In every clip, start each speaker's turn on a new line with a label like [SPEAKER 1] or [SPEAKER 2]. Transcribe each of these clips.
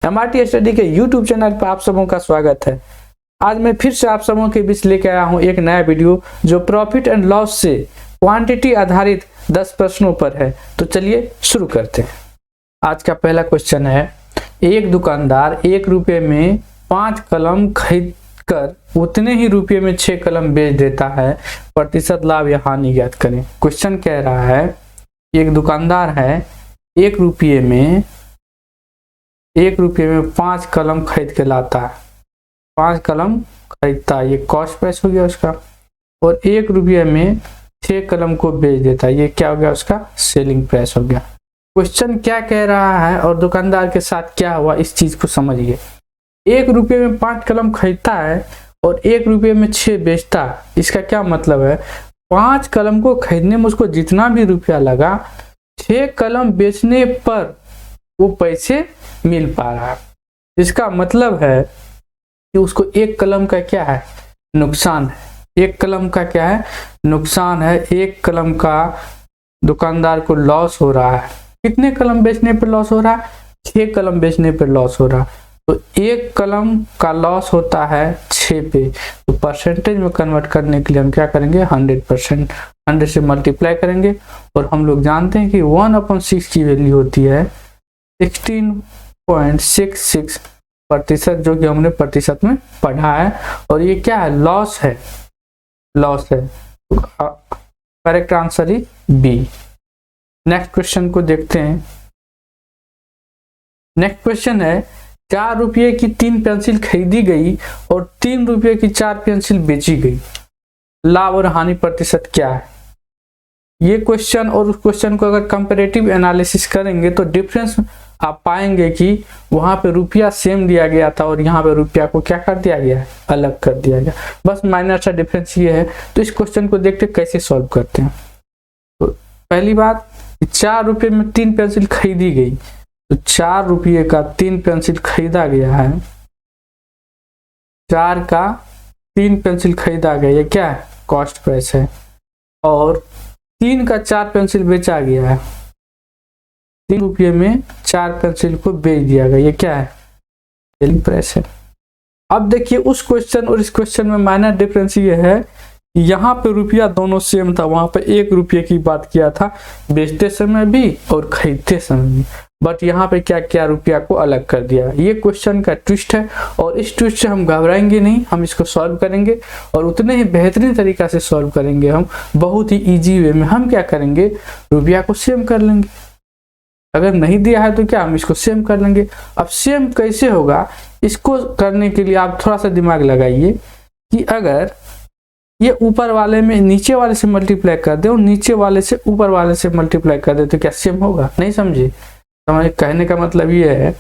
[SPEAKER 1] MRT study के YouTube channel पर आप सबों का स्वागत है। आज मैं फिर से आप सबों के बीच लेके आया हूं एक नया वीडियो जो प्रॉफिट एंड लॉस से क्वांटिटी आधारित 10 प्रश्नों पर है। तो चलिए शुरू करते हैं। आज का पहला क्वेश्चन है, एक दुकानदार 1 रुपये में 5 कलम खरीद कर उतने ही रुपये में 6 कलम बेच देता है, प्रतिशत लाभ या हानि ज्ञात करें। क्वेश्चन कह रहा है, एक दुकानदार है 1 रुपये में 5 कलम खरीद के लाता है, 5 कलम खरीदता है, ये कॉस्ट प्राइस हो गया उसका, और 1 रुपये में 6 कलम को बेच देता है, ये क्या हो गया उसका सेलिंग प्राइस हो गया। क्वेश्चन क्या कह रहा है और दुकानदार के साथ क्या हुआ, इस चीज को समझिए। 1 रुपये में 5 कलम खरीदता है और 1 रुपये में 6 बेचता है। इसका क्या मतलब है, 5 कलम को खरीदने में उसको जितना भी रुपया लगा, 6 कलम बेचने पर वो पैसे मिल पा रहा है। इसका मतलब है कि उसको 1 कलम का क्या है, नुकसान है। 1 कलम का क्या है, नुकसान है। 1 कलम का दुकानदार को लॉस हो रहा है। कितने कलम बेचने पर लॉस हो रहा है, 6 कलम बेचने पर लॉस हो रहा है। तो 1 कलम का लॉस होता है 6 पे, तो परसेंटेज में कन्वर्ट करने के लिए हम क्या करेंगे, 100%, 100 से मल्टीप्लाई करेंगे। और हम लोग जानते हैं कि 1/6 की वैल्यू होती है 16.66 प्रतिशत, जो कि हमने प्रतिशत में पढ़ा है। और ये क्या है, लॉस है, लॉस है। Correct answer is B. Next question को देखते हैं। नेक्स्ट क्वेश्चन है, 4 रुपये की 3 पेंसिल खरीदी गई और 3 रुपये की 4 पेंसिल बेची गई, लाभ और हानि प्रतिशत क्या है। ये क्वेश्चन और उस क्वेश्चन को अगर कंपैरेटिव एनालिसिस करेंगे तो डिफरेंस आप पाएंगे कि वहां पे रुपया सेम दिया गया था और यहाँ पे रुपया को क्या कर दिया गया है, अलग कर दिया गया, बस माइनर सा डिफरेंस ये है। तो इस क्वेश्चन को देखते कैसे सॉल्व करते हैं। तो पहली बात, 4 रुपये में 3 पेंसिल खरीदी गई, तो 4 रुपये का 3 पेंसिल खरीदा गया है, 4 का 3 पेंसिल खरीदा गया, ये क्या है, कॉस्ट प्राइस है। और 3 का 4 पेंसिल बेचा गया है, 3 रुपये में 4 पेंसिल को बेच दिया गया, ये क्या है, सेलिंग प्राइस है। अब देखिए उस क्वेश्चन और इस क्वेश्चन में माइनर डिफरेंस ये है, यहाँ पे रुपया दोनों सेम था, वहां पे 1 रुपये की बात किया था बेचते समय भी और खरीदते समय भी, बट यहाँ पे क्या क्या रुपया को अलग कर दिया। ये क्वेश्चन का ट्विस्ट है और इस ट्विस्ट से हम घबराएंगे नहीं, हम इसको सॉल्व करेंगे और उतने ही बेहतरीन तरीका से सॉल्व करेंगे। हम बहुत ही इजी वे में हम क्या करेंगे, रुपया को सेम कर लेंगे। अगर नहीं दिया है तो क्या, हम इसको सेम कर लेंगे। अब सेम कैसे होगा, इसको करने के लिए आप थोड़ा सा दिमाग लगाइए कि अगर ये ऊपर वाले में नीचे वाले से मल्टीप्लाई कर दे और नीचे वाले से ऊपर वाले से मल्टीप्लाई कर दे तो क्या सेम होगा, नहीं समझे। हमारे कहने का मतलब ये है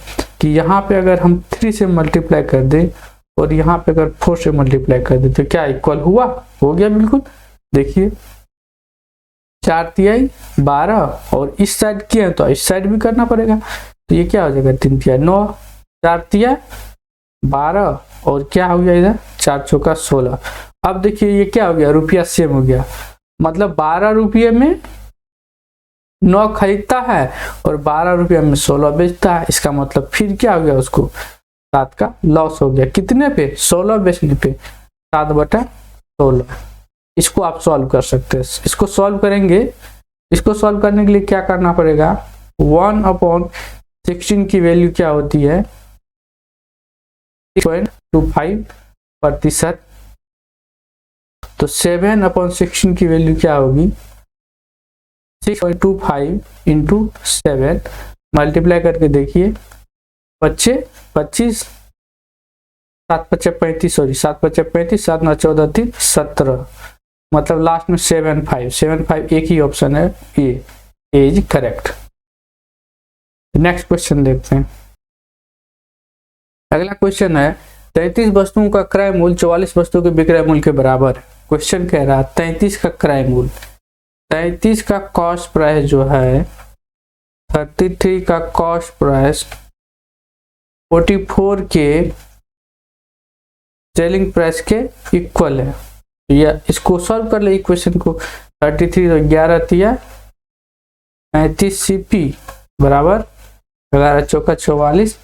[SPEAKER 1] कि यहाँ पे अगर हम 3 से मल्टीप्लाई कर दे और यहाँ पे अगर 4 से मल्टीप्लाई कर दे तो क्या इक्वल हुआ, हो गया बिल्कुल। देखिए 4 तिहाई 12 और इस साइड किया है तो इस साइड भी करना पड़ेगा, तो ये क्या हो जाएगा, 3 तिहाई 9, 4 तिहाई 12 और क्या हो गया इधर 4 चौका 16। अब देखिए ये क्या हो गया, रुपया सेम हो गया, मतलब 12 रुपये में 9 खरीदता है और 12 रुपये में 16 बेचता है। इसका मतलब फिर क्या हो गया, उसको 7 का लॉस हो गया। कितने पे, 16 बेचने पे, 7/16। इसको आप सॉल्व कर सकते हैं। इसको सॉल्व करेंगे, इसको सॉल्व करने के लिए क्या करना पड़ेगा, 1/16 की वैल्यू क्या होती है, 6.25 प्रतिशत। तो 7/16 की वैल्यू क्या होगी, 6.25 इंटू 7, मल्टीप्लाई करके देखिए, 25, 7×5 = 35, सॉरी 7×5 = 7, 9 14 3 17, मतलब लास्ट में 75 एक ही ऑप्शन है, ये इज करेक्ट। नेक्स्ट क्वेश्चन देखते हैं। अगला क्वेश्चन है, 33 वस्तुओं का क्रय मूल्य 44 वस्तुओं के विक्रय मूल्य के बराबर है। क्वेश्चन कह रहा है 33 का क्रय मूल्य, 33 का कॉस्ट प्राइस जो है 33 का कॉस्ट प्राइस 44 के सेलिंग प्राइस के इक्वल है। या इसको सॉल्व कर ले इक्वेशन को, 33 तो 11 तिया 35 CP बराबर 11 चौका 44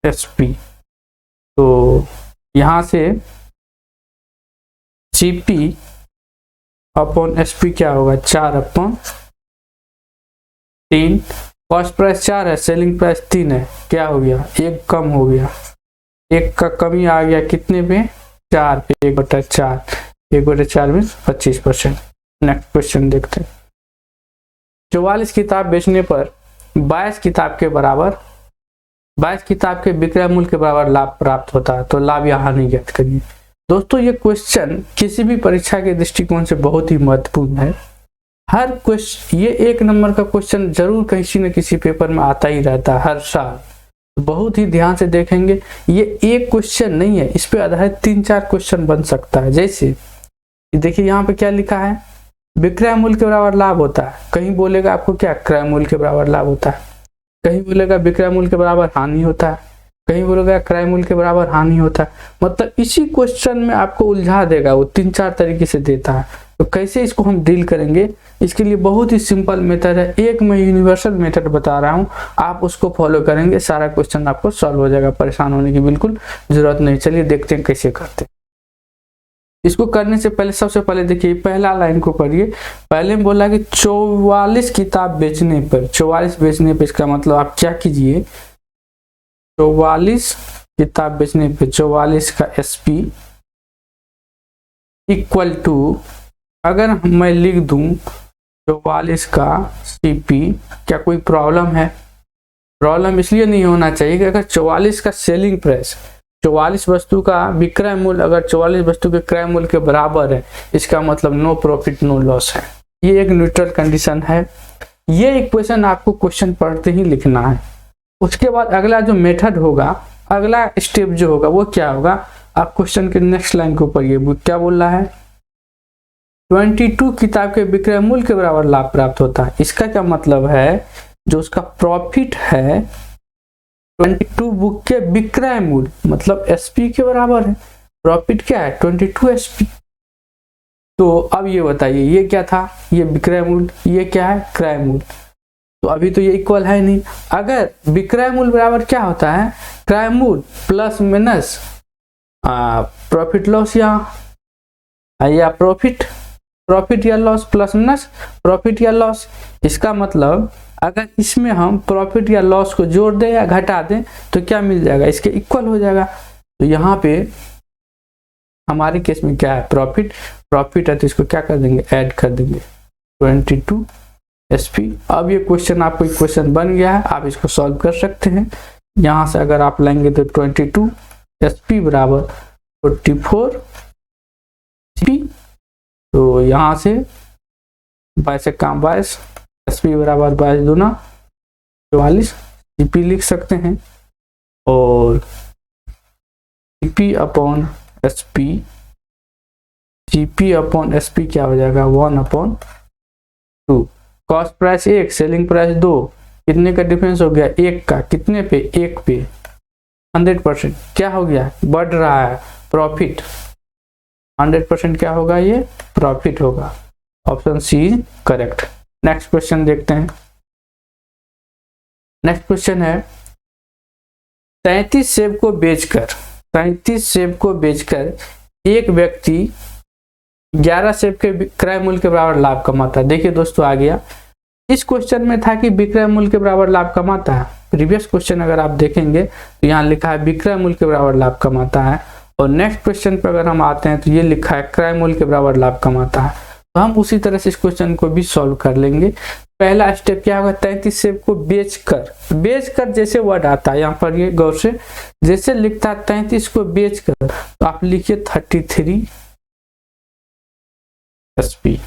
[SPEAKER 1] SP। तो यहाँ से GP अपॉन SP क्या होगा, 4/3। कॉस्ट प्राइस 4 है, सेलिंग प्राइस 3 है, क्या हो गया, 1 कम हो गया, 1 का कमी आ गया कितने पे, 4 पे, 1/4, 1/4 में 25%। नेक्स्ट क्वेश्चन देखते हैं। 44 किताब बेचने पर 22 किताब के विक्रय मूल्य के बराबर लाभ प्राप्त होता है, तो लाभ या हानि ज्ञात करिए। दोस्तों ये क्वेश्चन किसी भी परीक्षा के दृष्टिकोण से बहुत ही महत्वपूर्ण है। हर क्वेश्चन, ये 1 नंबर का क्वेश्चन जरूर किसी न किसी पेपर में आता ही रहता है हर साल। बहुत ही ध्यान से देखेंगे, ये एक क्वेश्चन नहीं है, इस पे आधारित 3-4 क्वेश्चन बन सकता है। जैसे देखिए यहाँ पे क्या लिखा है, विक्रय मूल्य के बराबर लाभ होता है, कहीं बोलेगा आपको क्या, क्रय मूल्य के बराबर लाभ होता है, कहीं बोलेगा विक्रय मूल्य के बराबर हानि होता है, कहीं बोलेगा क्रय मूल्य के बराबर हानि होता है। मतलब इसी क्वेश्चन में आपको उलझा देगा, वो 3-4 तरीके से देता है। तो कैसे इसको हम डील करेंगे, इसके लिए बहुत ही सिंपल मेथड है, एक मैं यूनिवर्सल मेथड बता रहा हूँ, आप उसको फॉलो करेंगे, सारा क्वेश्चन आपको सॉल्व हो जाएगा, परेशान होने की बिल्कुल जरूरत नहीं। चलिए देखते हैं कैसे करते हैं। इसको करने से पहले सबसे पहले देखिए पहला लाइन को पढ़िए। पहले में बोला कि 44 किताब बेचने पर, 44 बेचने पर, इसका मतलब आप क्या कीजिए, 44 किताब बेचने पे 44 का SP इक्वल टू, अगर मैं लिख दूं 44 का CP, क्या कोई प्रॉब्लम है? प्रॉब्लम इसलिए नहीं होना चाहिए कि अगर 44 का सेलिंग प्राइस, 44 वस्तु का विक्रय मूल्य अगर 44 वस्तु के क्रय मूल्य के बराबर है, इसका मतलब नो प्रॉफिट नो लॉस है। ये एक न्यूट्रल कंडीशन है। ये इक्वेशन आपको क्वेश्चन पढ़ते ही लिखना है। उसके बाद अगला जो मेथड होगा, अगला स्टेप जो होगा वो क्या होगा, आप क्वेश्चन के नेक्स्ट लाइन को पढ़िए, क्या बोल रहा है, 22 किताब के विक्रय मूल्य के बराबर लाभ प्राप्त होता है। इसका क्या मतलब है, जो उसका प्रॉफिट है 22 बुक के विक्रय मूल्य मतलब SP के बराबर है, प्रॉफिट क्या है 22 SP। तो अब ये बताइए, ये क्या था, ये विक्रय मूल्य, ये क्या है क्रय मूल्य। तो अभी तो ये इक्वल है नहीं। अगर विक्रय मूल्य बराबर क्या होता है, क्रय मूल्य प्लस माइनस प्रॉफिट लॉस या प्रॉफिट या लॉस प्लस माइनस प्रॉफिट या लॉस। इसका मतलब अगर इसमें हम प्रॉफिट या लॉस को जोड़ दें या घटा दें तो क्या मिल जाएगा, इसके इक्वल हो जाएगा। तो यहाँ पे हमारे केस में क्या है, प्रॉफिट है, तो इसको क्या कर देंगे, ऐड कर देंगे 22 SP। अब ये क्वेश्चन आपको क्वेश्चन बन गया है, आप इसको सॉल्व कर सकते हैं। यहाँ से अगर आप लेंगे तो 22 SP बराबर 44 SP, तो यहाँ से 22 से काम 22, SP बराबर 22 दूना 44 CP लिख सकते हैं। और CP upon SP, GP upon SP क्या हो जाएगा, 1/2। कॉस्ट प्राइस 1, सेलिंग प्राइस 2, कितने का डिफरेंस हो गया, 1 का, कितने पे, 1 पे, 100%। क्या हो गया, बढ़ रहा है, प्रॉफिट 100% क्या होगा, ये प्रॉफिट होगा। Option C correct. Next question देखते हैं। नेक्स्ट क्वेश्चन है 33 सेब को बेचकर एक व्यक्ति 11 सेब के क्रय मूल्य के बराबर लाभ कमाता है। देखिए दोस्तों आ गया, इस क्वेश्चन में था कि विक्रय मूल्य के बराबर लाभ कमाता है। प्रीवियस क्वेश्चन अगर आप देखेंगे तो यहाँ लिखा है विक्रय मूल्य के बराबर लाभ कमाता है, और नेक्स्ट क्वेश्चन पर अगर हम आते हैं तो ये लिखा है क्रय मूल्य के बराबर लाभ कमाता है। तो हम उसी तरह से इस क्वेश्चन को भी सॉल्व कर लेंगे। पहला स्टेप क्या होगा, 33 सेब को बेचकर जैसे वर्ड आता है यहाँ पर, ये गौर से जैसे लिखता है 33 को बेचकर, तो आप लिखिए 33 SP,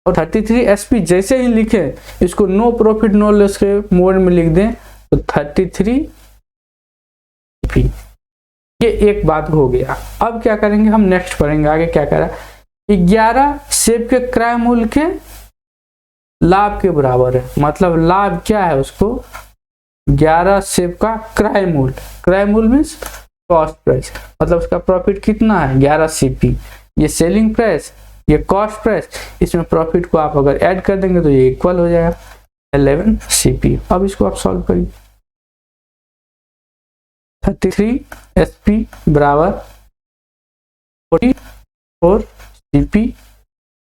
[SPEAKER 1] और 33 SP जैसे ही लिखे इसको नो प्रॉफिट नो लॉस के मोड में लिख दें तो 33 SP। ये एक बात हो गया। अब क्या करेंगे, हम नेक्स्ट पढ़ेंगे आगे क्या करा, 11 सेब के क्रय मूल्य के लाभ के बराबर है। मतलब लाभ क्या है उसको, 11 सेब का क्रय मूल्य मीन्स कॉस्ट प्राइस, मतलब उसका प्रॉफिट कितना है 11 CP। ये सेलिंग प्राइस, ये कॉस्ट प्राइस, इसमें प्रॉफिट को आप अगर ऐड कर देंगे तो ये इक्वल हो जाएगा 11 CP। अब इसको आप सॉल्व करिए। 33 SP बराबर 44 CP,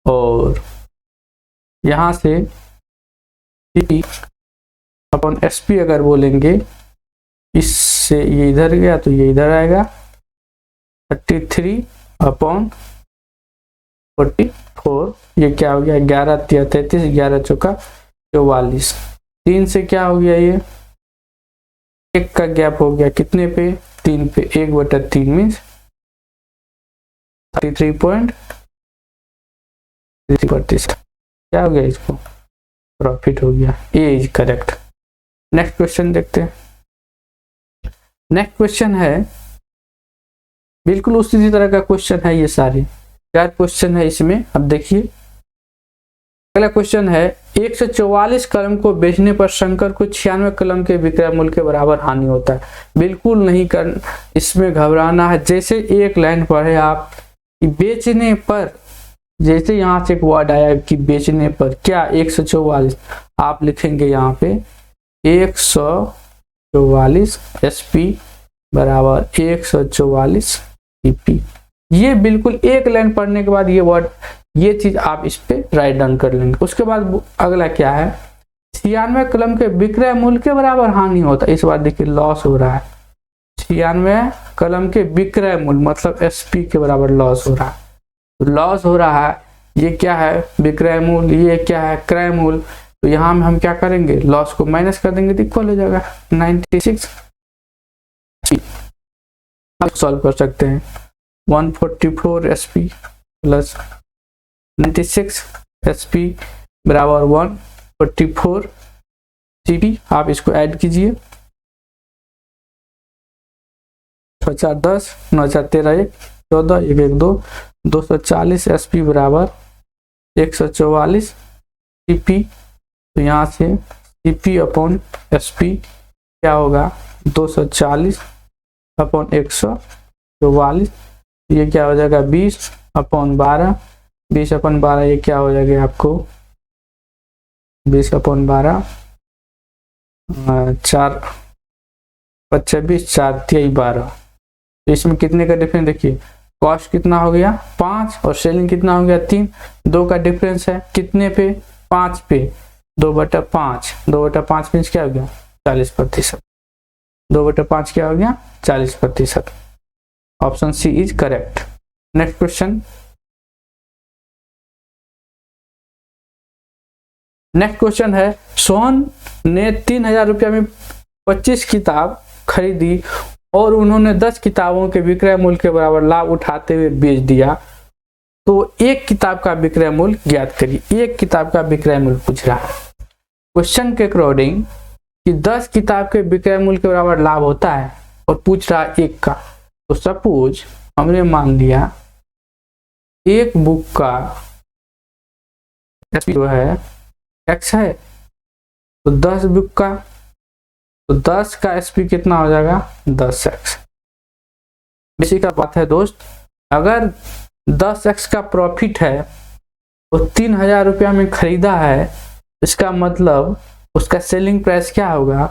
[SPEAKER 1] और यहाँ से CP अपन SP अगर बोलेंगे, इससे ये इधर गया तो ये इधर आएगा 33/44, ये क्या हो गया 11 × 33, 11 × 4 = 44। 3 से क्या हो गया, ये 1 का गैप हो गया कितने पे, 3 पे, 1/3 मीन्स 33.3%। क्या हो गया, इसको प्रॉफिट हो गया। ए इज करेक्ट। नेक्स्ट क्वेश्चन देखते हैं। नेक्स्ट क्वेश्चन है बिल्कुल उसी तरह का क्वेश्चन है, ये सारे 4 क्वेश्चन है इसमें। अब देखिए अगला क्वेश्चन है, 144 कलम को बेचने पर शंकर को 96 कलम के विक्रय मूल्य के बराबर हानि होता है। बिल्कुल नहीं कर, इसमें घबराना है। जैसे एक लाइन पढ़े आप कि बेचने पर, जैसे यहाँ से एक वर्ड आया कि बेचने पर, क्या 144 आप लिखेंगे यहाँ पे 144 SP बराबर 144 CP। ये बिल्कुल एक लाइन पढ़ने के बाद ये वर्ड, ये चीज आप इस पे राइट डाउन कर लेंगे। उसके बाद अगला क्या है, 96 कलम के विक्रय मूल्य के बराबर हानि होता है। इस बार देखिए लॉस हो रहा है, 96 कलम के विक्रय मूल्य मतलब SP के बराबर लॉस हो रहा है। तो लॉस हो रहा है, ये क्या है विक्रय मूल्य, ये क्या है क्रय मूल्य। तो यहाँ में हम क्या करेंगे, लॉस को माइनस कर देंगे तो इक्वल हो जाएगा 96। आप सॉल्व कर सकते हैं, 144 SP प्लस 96 SP बराबर 144 CP। आप इसको ऐड कीजिए, 4×10 9 × 13 1 14 1 1 2 240 SP बराबर 144 CP। तो यहाँ से CP/SP क्या होगा 240/144। ये क्या हो जाएगा 20/12, 20/12 ये क्या हो जाएगा आपको 20/12 4 25 4 23 12। तो इसमें कितने का डिफरेंस देखिए, कॉस्ट कितना हो गया 5 और सेलिंग कितना हो गया 3, 2 का डिफरेंस है कितने पे 5 पे, 2/5, 2/5 मीन्स क्या हो गया 40%, 2/5 क्या हो गया 40%। Option C is correct. Next question. Next question है, सोहन ने 3000 रुपया में 25 किताब खरीदी और उन्होंने 10 किताबों के विक्रय मूल्य के बराबर लाभ उठाते हुए बेच दिया। तो एक किताब का विक्रय मूल्य ज्ञात करिए। एक किताब का विक्रय मूल्य पूछ रहा है क्वेश्चन के अकॉर्डिंग कि 10 किताब के विक्रय मूल्य के बराबर लाभ होता है और पूछ रहा है एक का। तो सपोज हमने मान लिया एक बुक का जो है x है, तो 10 बुक का, तो 10 का SP कितना हो जाएगा 10x। बेसिक बात है दोस्त, अगर 10x का प्रॉफिट है तो 3000 रुपया में खरीदा है, इसका मतलब उसका सेलिंग प्राइस क्या होगा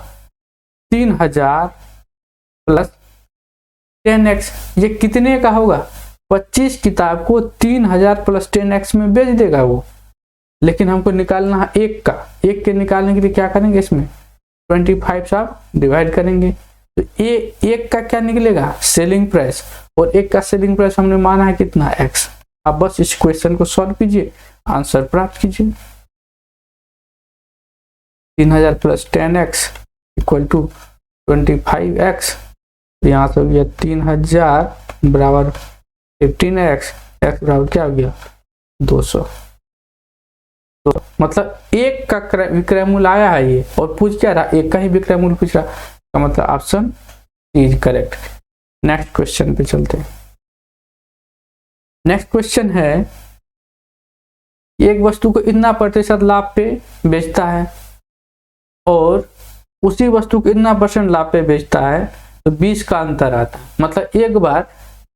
[SPEAKER 1] 3000 प्लस 10x। ये कितने का होगा 25 किताब को 3000 प्लस 10x में बेच देगा वो। लेकिन हमको निकालना है एक का, एक के निकालने के लिए क्या करेंगे, इसमें 25 से आप डिवाइड करेंगे। तो ये एक का क्या निकलेगा सेलिंग प्राइस, और एक का सेलिंग प्राइस हमने माना है कितना x। आप बस इस क्वेश्चन को सॉल्व कीजिए, आंसर प्राप्त कीजिए। 3000 plus 10x equal to 25x। यहाँ से हो गया 3000 बराबर 15x, x बराबर क्या हो गया 200। तो मतलब एक का विक्रय मूल्य आया है ये, और पूछ क्या रहा एक का ही विक्रय मूल्य पूछ रहा, का मतलब option is correct. Next question पे चलते हैं। नेक्स्ट क्वेश्चन है, एक वस्तु को इतना प्रतिशत लाभ पे बेचता है और उसी वस्तु को इतना % लाभ पे बेचता है, तो 20 का अंतर आता है। मतलब एक बार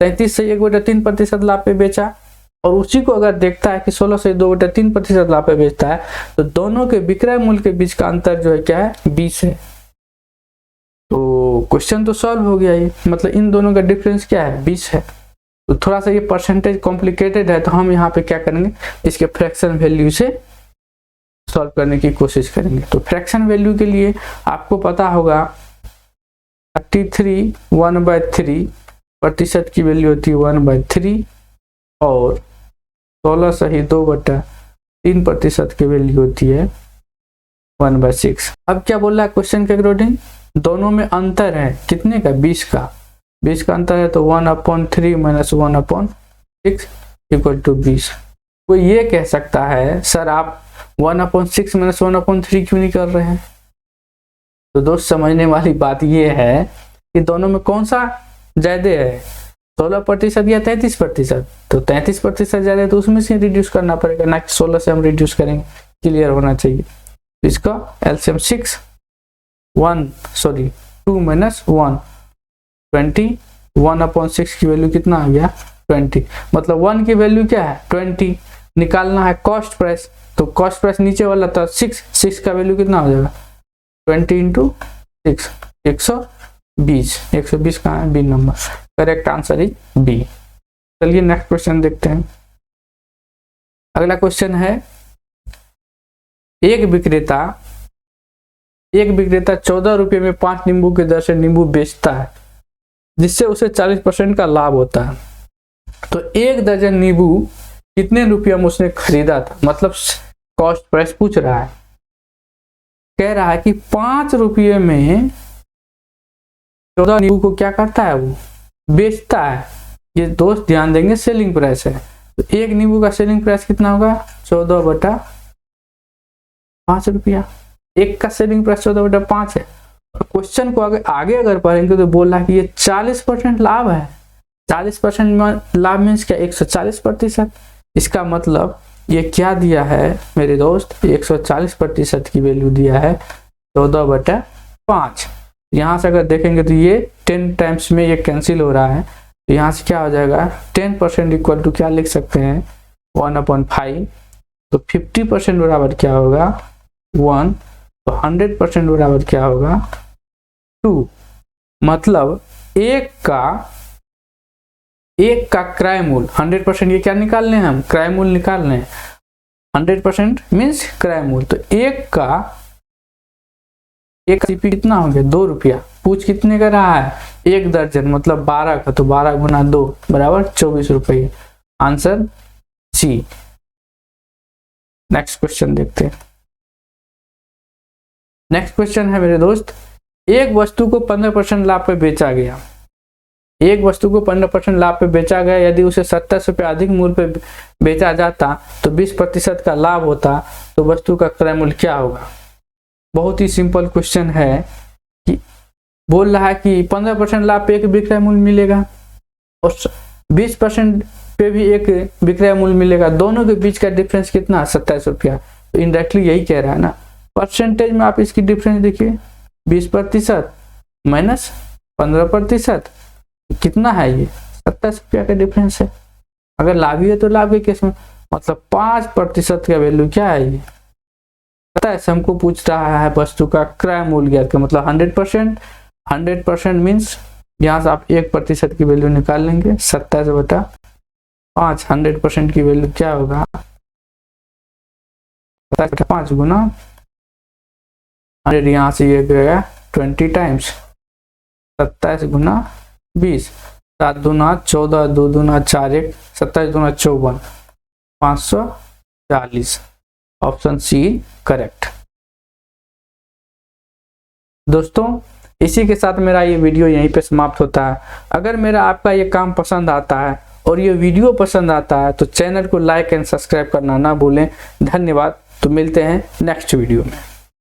[SPEAKER 1] 33 से 1/3% लाभ पे बेचा, और उसी को अगर देखता है कि 16 से 2/3% लाभ पे बेचता है, तो दोनों के विक्रय मूल्य के बीच का अंतर जो है क्या है 20 है। तो क्वेश्चन तो सॉल्व हो गया ये, मतलब इन दोनों का डिफरेंस क्या है 20 है। तो थोड़ा सा ये परसेंटेज कॉम्प्लिकेटेड है, तो हम यहाँ पे क्या करेंगे, इसके फ्रैक्शन वैल्यू से सॉल्व करने की कोशिश करेंगे। तो फ्रैक्शन वैल्यू के लिए आपको पता होगा 33 1/3 प्रतिशत की वैल्यू होती है 1/3 और 16 सही 2/3 प्रतिशत की वैल्यू होती है 1/6। अब क्या बोल रहा है क्वेश्चन के अकॉर्डिंग, दोनों में अंतर है कितने का, 20 का। 20 का अंतर है तो 1/3 - 1/6 इक्वल टू 20। कोई ये कह सकता है सर आप 1/6 - 1/3 क्यों नहीं कर रहे हैं। तो दोस्त समझने वाली बात ये है कि दोनों में कौन सा ज्यादा है, 16% या 33%। तो 33% ज्यादा है तो उसमें से रिड्यूस करना पड़ेगा, ना कि 16 से हम रिड्यूस करेंगे। क्लियर होना चाहिए। तो इसका एलसीएम 2 - 1 20। 1/6 की वैल्यू कितना आ गया 20, मतलब 1 की वैल्यू क्या है 20। निकालना है कॉस्ट प्राइस, तो कॉस्ट प्राइस नीचे वाला था 6 का वैल्यू कितना हो जाएगा 20 × 6 120। 120 कहाँ है, B number. Correct answer is B. चलिए नेक्स्ट क्वेश्चन देखते हैं। अगला क्वेश्चन है, एक विक्रेता 14 रुपये में 5 नींबू की दर से नींबू बेचता है, जिससे उसे 40% का लाभ होता है। तो 1 दर्जन नींबू कितने रुपये में उसने खरीदा था, मतलब कॉस्ट प्राइस पूछ रहा है। कह रहा है कि 5 रुपये में 14 नींबू को क्या करता है, वो बेचता है। ये दोस्त ध्यान देंगे सेलिंग प्राइस है, तो एक नींबू का सेलिंग प्राइस कितना होगा 14/5 रुपया। एक का सेलिंग प्राइस 14/5 है। क्वेश्चन को आगे अगर पढ़ेंगे तो बोल रहा है कि ये 40% लाभ है। 40% लाभ मीन्स क्या 140%। इसका मतलब ये क्या दिया है मेरे दोस्त, 140% की वैल्यू दिया है 14/5। यहाँ से अगर देखेंगे तो ये 10 टाइम्स में ये कैंसिल हो रहा है, तो यहाँ से क्या हो जाएगा 10% इक्वल टू क्या लिख सकते हैं 1/5। तो 50% बराबर क्या होगा 1, तो 100% बराबर क्या होगा 2। मतलब एक का क्रय मूल्य 100%, ये क्या निकालने हैं हम क्रय मूल्य निकालने हैं। 100% मीन्स क्रय मूल्य, तो एक का सीपी कितना हो गया 2 रुपया। पूछ कितने का रहा है 1 दर्जन, मतलब 12 का, तो 12 × 2 बराबर 24 रुपये। Answer C. नेक्स्ट क्वेश्चन देखते हैं। नेक्स्ट क्वेश्चन है मेरे दोस्त, एक वस्तु को 15% लाभ पे बेचा गया। एक वस्तु को 15% लाभ पे बेचा गया, यदि उसे 27 रुपये अधिक मूल्य पे बेचा जाता तो 20% का लाभ होता, तो वस्तु का क्रय मूल्य क्या होगा। बहुत ही सिंपल क्वेश्चन है कि बोल रहा है कि 15% लाभ पे एक विक्रय मूल्य मिलेगा और 20% पे भी एक विक्रय मूल्य मिलेगा। दोनों के बीच का डिफरेंस कितना 27 रुपया। तो इनडायरेक्टली यही कह रहा है ना। परसेंटेज में आप इसकी डिफरेंस देखिए 20% माइनस 15%, कितना है ये 27 रुपया का डिफरेंस है। अगर लाभ ही है तो लाभ के केस में मतलब 5% का वैल्यू क्या है ये पता है। हमको पूछ रहा है वस्तु का क्रय मूल्य ज्ञात का, मतलब 100% मीन्स यहाँ से आप 1% की वैल्यू निकाल लेंगे 27/5। 100% की वैल्यू क्या होगा 5 गुना 100, यहाँ से ये गया 20 टाइम्स 27 गुना 20, 7 दूना 14, 2 दूना 4, 1 27 दूना 54, 540। Option C correct. दोस्तों इसी के साथ मेरा ये वीडियो यहीं पे समाप्त होता है। अगर मेरा आपका ये काम पसंद आता है और ये वीडियो पसंद आता है तो चैनल को लाइक एंड सब्सक्राइब करना ना भूलें। धन्यवाद। तो मिलते हैं नेक्स्ट वीडियो में।